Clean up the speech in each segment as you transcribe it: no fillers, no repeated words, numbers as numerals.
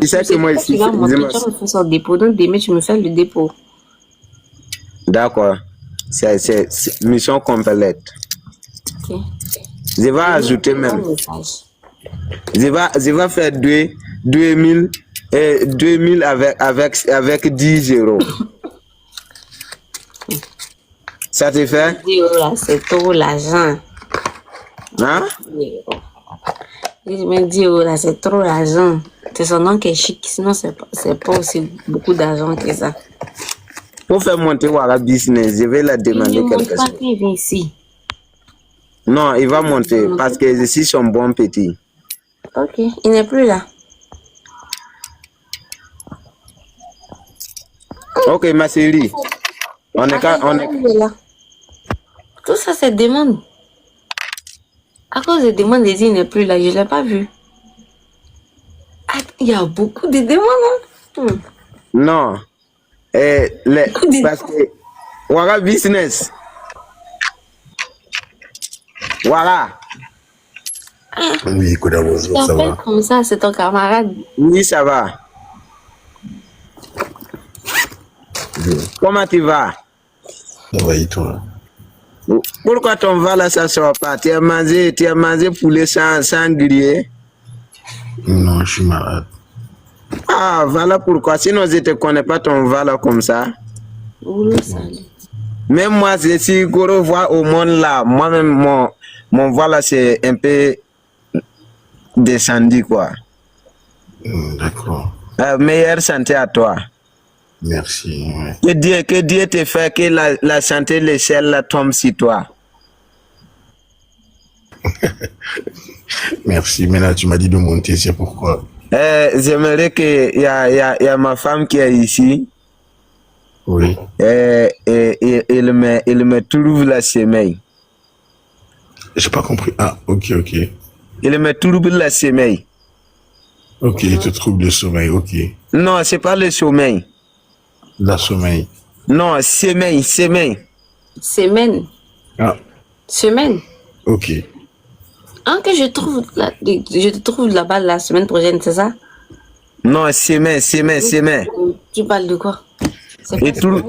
il sait que moi ici, Tu vas monter, tu vas me faire son dépôt. Donc demain, tu me fais le dépôt. D'accord. C'est mission complète. Ok. Je vais ajouter même. Je vais faire 2000 avec 10 euros. Ça te fait? 10 euros là, c'est trop l'argent. Hein? Je 10 euros là, c'est trop l'argent. C'est son nom qui est chic, sinon c'est pas aussi beaucoup d'argent que ça. Pour faire monter Wara Business, je vais la demander quelque chose. Il vient ici. Non, il va monter parce que je suis son bon petit. Ok, il n'est plus là. Ok, ma chérie. On est là. Tout ça, c'est demande. À cause des demandes, il n'est plus là. Je ne l'ai pas vu. Ah, il y a beaucoup de demandes. Hein? Non. Parce que Wara Business. Voilà. Oui, Koda, bonjour, ça va? Comme ça, c'est ton camarade. Oui, ça va. Comment tu vas? Ça va et toi? Pourquoi ton va là, ça ne sort pas? Tu as mangé poulet sans griller? Non, je suis malade. Ah, voilà pourquoi. Sinon, je ne te connais pas ton va là comme ça. Même moi, je suis gros voir au monde là. Moi-même, mon voix là, c'est un peu descendu, quoi. D'accord. Meilleure santé à toi. Merci. Ouais. Que Dieu te fait que la santé, l'échelle là, tombe sur toi. Merci. Mais là, tu m'as dit de monter, c'est pourquoi? J'aimerais qu'il y a ma femme qui est ici. Oui. Il me trouve la sommeil. J'ai pas compris. Ah, ok. Il me trouve la sommeil. Ok, il te trouve le sommeil, ok. Non, c'est pas le sommeil. La sommeil. Non, semaine. Semaine. Ah. Semaine. Ok. Ah, que je te trouve là-bas la semaine prochaine, c'est ça? Non, semaine. Tu parles de quoi? Et tout...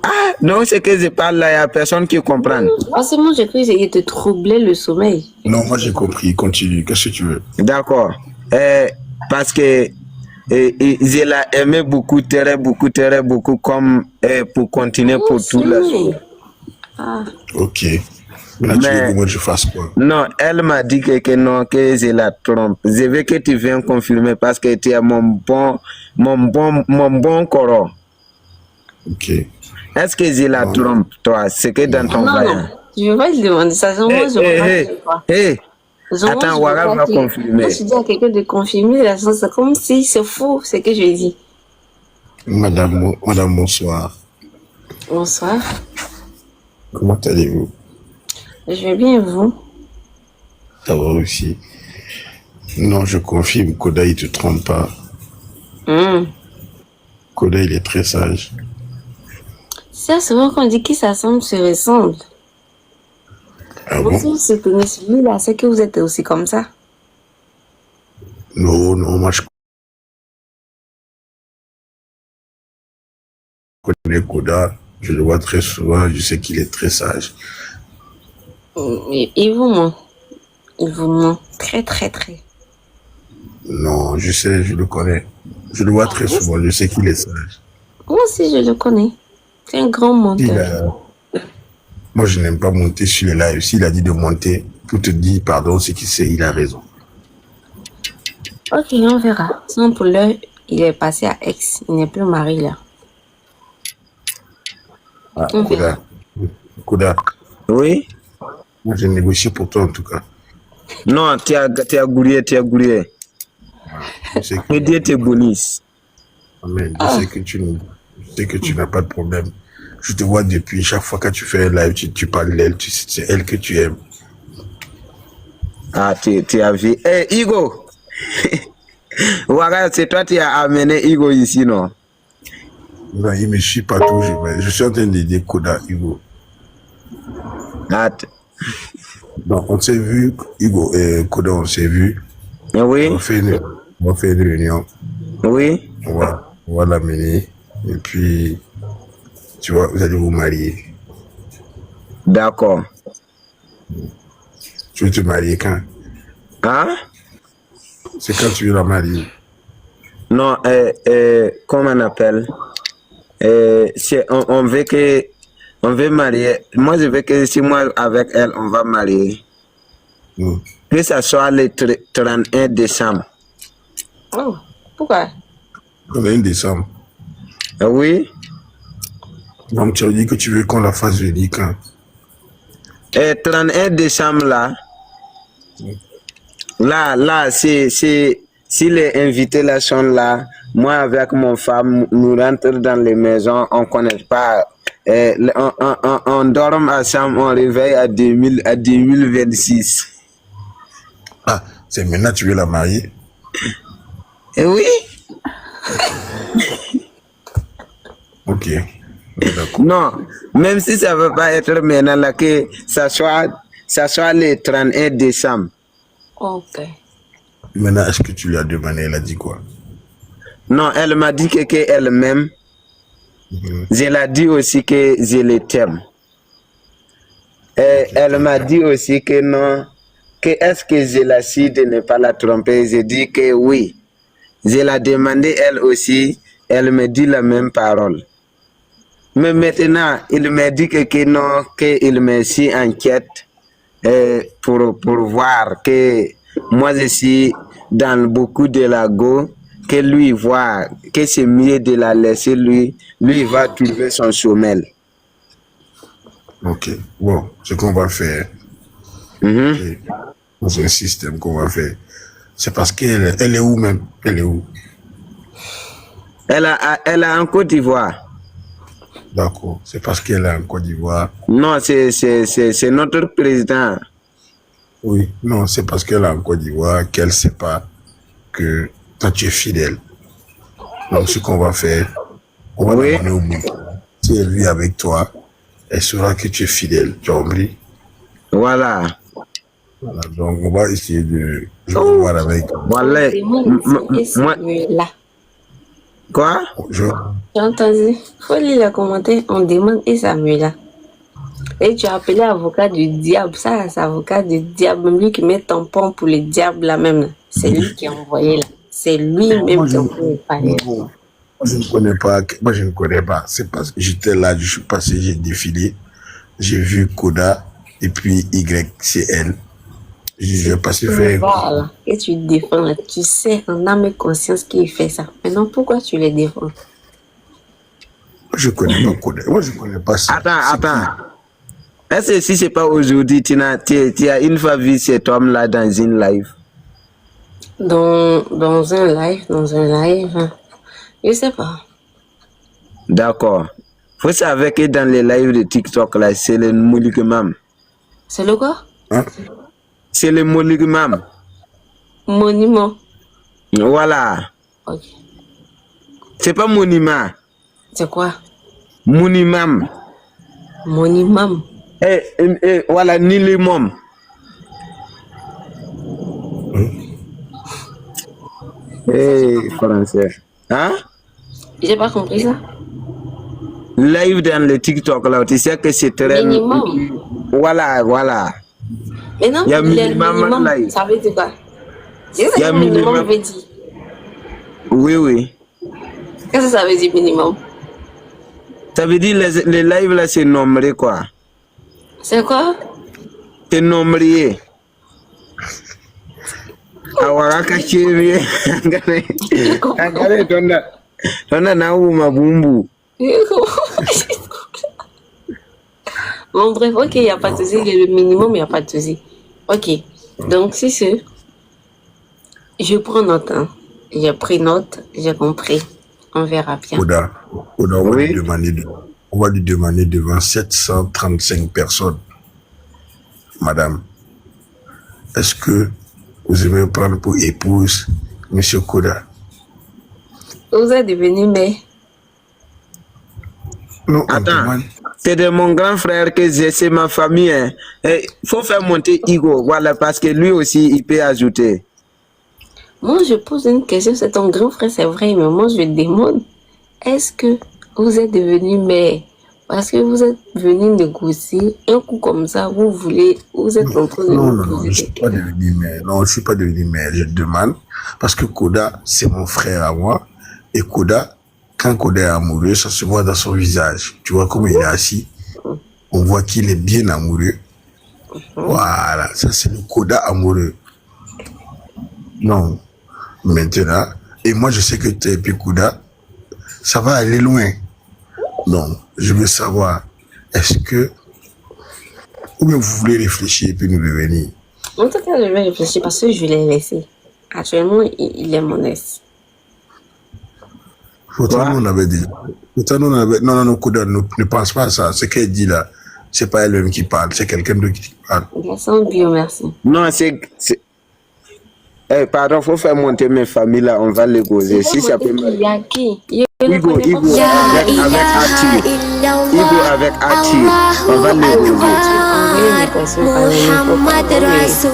Ah, non, c'est que je parle là, il n'y a personne qui comprend. C'est moi, j'ai cru qu'il te troublait le sommeil. Non, moi j'ai compris, continue, qu'est-ce que tu veux? D'accord. Parce que je l'ai aimé beaucoup, très beaucoup, comme pour continuer pour tout le jour. Ah. Ok. Mais là, tu veux que moi je fasse quoi? Non, elle m'a dit que non, que je la trompe. Je veux que tu viennes confirmer parce que tu es mon bon corps. Ok. Est-ce que je la trompe, toi? C'est que dans ton voyage. Non, je ne veux pas te demander ça. Attends, Wara va confirmer. Moi, je dis à quelqu'un de confirmer, c'est comme si c'est faux, ce que je dis. Madame, bonsoir. Bonsoir. Comment allez-vous? Je vais bien, vous? Ça va aussi. Non, je confirme, Koda, il ne te trompe pas. Koda, il est très sage. C'est souvent qu'on dit qui s'assemble se ressemble. Ah bon? Vous se connaissez celui-là, c'est que vous êtes aussi comme ça? Non, moi je connais Koda, je le vois très souvent, je sais qu'il est très sage. Il vous ment. Il vous ment très. Non, je sais, je le connais. Je le vois très souvent, je sais qu'il est sage. Moi aussi, je le connais. C'est un grand menteur. Moi, je n'aime pas monter sur les lives. S'il a dit de monter pour te dire pardon, c'est qu'il sait, il a raison. Ok, on verra. Sinon, pour l'heure, il est passé à Aix. Il n'est plus marié là. Ah, Koda. Oui? Moi, j'ai négocié pour toi en tout cas. Non, tu as gouré. Que Dieu te bénisse. Amen. Je sais que tu n'as pas de problème. Je te vois depuis, chaque fois que tu fais un live, tu parles d'elle, c'est elle que tu aimes. Ah, tu as vu. Hugo! Voilà, c'est toi qui as amené Hugo ici, non? Non, il me suit partout. Je suis en train d'aider Koda, Hugo. Ah, donc, on s'est vu, Hugo et Koda, on s'est vu. Oui, On fait une réunion. oui. On va l'amener. Et puis, tu vois, vous allez vous marier. D'accord. Tu veux te marier quand? Hein? C'est quand tu veux la marier? Non, comment on appelle? On veut marier. Moi, je veux que si moi avec elle, on va marier. Que ça soit le 31 décembre. Oh, pourquoi? Le 1 décembre. Oui. Donc, tu as dit que tu veux qu'on la fasse venir quand? 31 décembre là, si les invités là sont là, moi avec mon femme, nous rentrons dans les maisons, on connaît pas, on dort ensemble, on réveille à 2026. Ah, c'est maintenant que tu veux la marier? Oui. Ok. D'accord. Non, même si ça ne veut pas être maintenant là, que ça soit le 31 décembre. Ok. Maintenant, est-ce que tu lui as demandé? Elle a dit quoi? Non, elle m'a dit que elle-même, je l'ai dit aussi que je le t'aime. Elle m'a dit aussi que non, que est-ce que je la suis de ne pas la tromper. J'ai dit que oui. Je l'ai demandé elle aussi, elle me dit la même parole. Mais maintenant, il me dit que non, qu'il me si inquiète pour voir que moi je suis dans beaucoup de la go, que lui voit que c'est mieux de la laisser lui va trouver son sommeil. Ok, bon, ce qu'on va faire, c'est un système qu'on va faire. C'est parce qu'elle est où même? Elle est où? Elle a en Côte d'Ivoire. D'accord, c'est parce qu'elle est en Côte d'Ivoire. Non, c'est notre président. Oui, non, c'est parce qu'elle est en Côte d'Ivoire qu'elle ne sait pas que toi tu es fidèle. Donc ce qu'on va faire, on va l'amener au bout. Si elle vit avec toi, elle saura que tu es fidèle, tu as compris? Voilà. Voilà, donc on va essayer de voir avec. Voilà. Là. Quoi? J'ai entendu. Faut lire les commentaires. On demande et Samuel là. Et tu as appelé avocat du diable. Ça, c'est avocat du diable. Même lui qui met tampon pour le diable là même. C'est lui qui a envoyé là. C'est lui-même qui a envoyé. Moi, je ne connais pas. C'est parce que j'étais là, je suis passé, j'ai défilé. J'ai vu Koda et puis YCL. Je vais passer faire. Voilà. Et tu défends là. Tu sais en âme et conscience qu'il fait ça. Maintenant, pourquoi tu les défends? Moi, je ne connais pas Koda. Moi, je ne connais pas ça. Attends. Est-ce que si c'est pas aujourd'hui, tu as une fois vu cet homme-là dans une live? Dans un live. Je sais pas. D'accord. Vous savez que dans les lives de TikTok, là, c'est le monument. C'est le quoi? Hein? C'est le monument. Monument. Voilà. Ok. C'est pas monument. C'est quoi? Monument. Monument. Voilà, ni le môme. Français. Hein? J'ai pas compris ça. Live dans le TikTok, là, tu sais que c'est très... Minimum. Voilà. Mais non, il y a minimum live. Ça veut dire quoi? C'est Il y a ça minimum veut dire. Oui. Qu'est-ce que ça veut dire minimum? Ça veut dire les lives là, c'est nombré quoi? C'est quoi? C'est nombré. Awaka chérie. Angale tonda na uma bumbu. Bon, bref, ok, il n'y a pas de souci. Le minimum, il n'y a pas de souci. Ok, donc c'est ce. Je prends note. Hein. J'ai pris note, j'ai compris. On verra bien. Koda, on va lui demander devant 735 personnes. Madame, est-ce que vous aimez prendre pour épouse Monsieur Koda? Vous êtes devenu mais. Non, attends, c'est de mon grand frère que c'est ma famille. Il faut faire monter Igo, voilà, parce que lui aussi, il peut ajouter. Moi, je pose une question, c'est ton grand frère, c'est vrai, mais moi, je demande, est-ce que vous êtes devenu mère? Parce que vous êtes venu négocier un coup comme ça, vous êtes en train de Non, nous non, non, poser je des suis pas questions. devenu maire. Non, je suis pas devenu maire. Je demande parce que Koda, c'est mon frère à moi. Et Koda, quand Koda est amoureux, ça se voit dans son visage. Tu vois comme il est assis. On voit qu'il est bien amoureux. Voilà, ça c'est le Koda amoureux. Non, maintenant. Et moi, je sais que tu es puis Koda, ça va aller loin. Donc, je veux savoir, est-ce que, ou bien vous voulez réfléchir et puis nous revenir? En tout cas, je vais réfléchir parce que je l'ai laissé. Actuellement, il est mon ex. Pourtant, Quoi? nous, on avait dit. Pourtant, nous, on avait. Non, non, non, Koda, ne pense pas à ça. Ce qu'elle dit là, c'est pas elle-même qui parle, c'est quelqu'un d'autre qui parle. Garçon bio, merci. Non, pardon, faut faire monter mes familles là, on va les causer. Si ça peut Il y a qui? Je ne Igo, connais Igo, pas. avec Atir. Igo avec Atir. On va les causer. Envoyez mes personnes par les infos.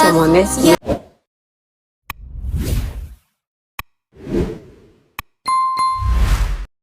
C'est mon ex.